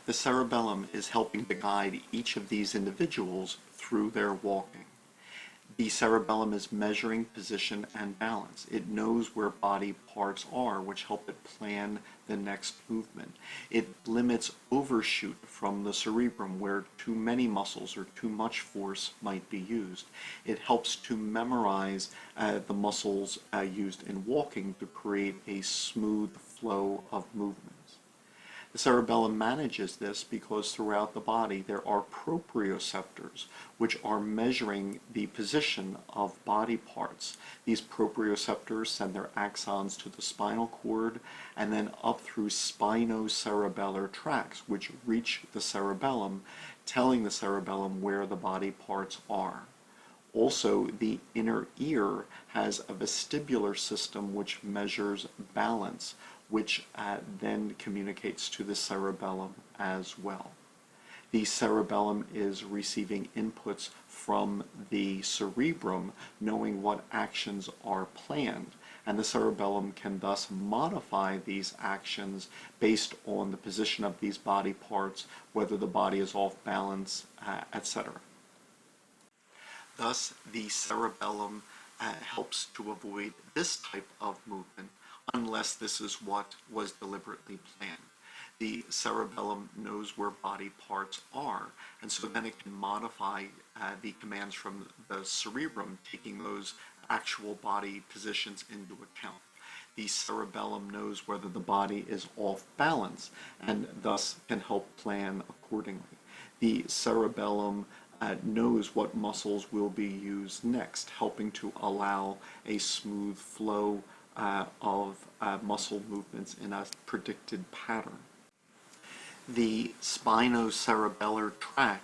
The cerebellum is helping to guide each of these individuals through their walking. The cerebellum is measuring position and balance. It knows where body parts are, which help it plan the next movement. It limits overshoot from the cerebrum, where too many muscles or too much force might be used. It helps to memorize the muscles used in walking to create a smooth flow of movements. The cerebellum manages this because throughout the body there are proprioceptors, which are measuring the position of body parts. These proprioceptors send their axons to the spinal cord and then up through spinocerebellar tracts, which reach the cerebellum, telling the cerebellum where the body parts are. Also, the inner ear has a vestibular system which measures balance, which then communicates to the cerebellum as well. The cerebellum is receiving inputs from the cerebrum, knowing what actions are planned, and the cerebellum can thus modify these actions based on the position of these body parts, whether the body is off balance, etc. Thus, the cerebellum helps to avoid this type of movement unless this is what was deliberately planned. The cerebellum knows where body parts are, and so then it can modify the commands from the cerebrum, taking those actual body positions into account. The cerebellum knows whether the body is off balance and thus can help plan accordingly. The cerebellum knows what muscles will be used next, helping to allow a smooth flow of muscle movements in a predicted pattern. The spinocerebellar tract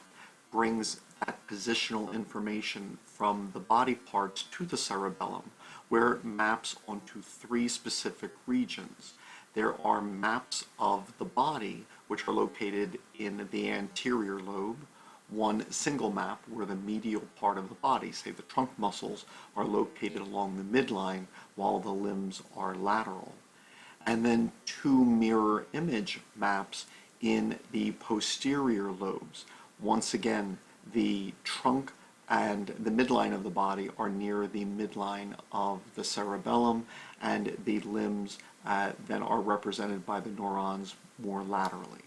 brings that positional information from the body parts to the cerebellum, where it maps onto three specific regions. There are maps of the body, which are located in the anterior lobe, one single map where the medial part of the body, say the trunk muscles, are located along the midline while the limbs are lateral. And then two mirror image maps in the posterior lobes. Once again, the trunk and the midline of the body are near the midline of the cerebellum, and the limbs then are represented by the neurons more laterally.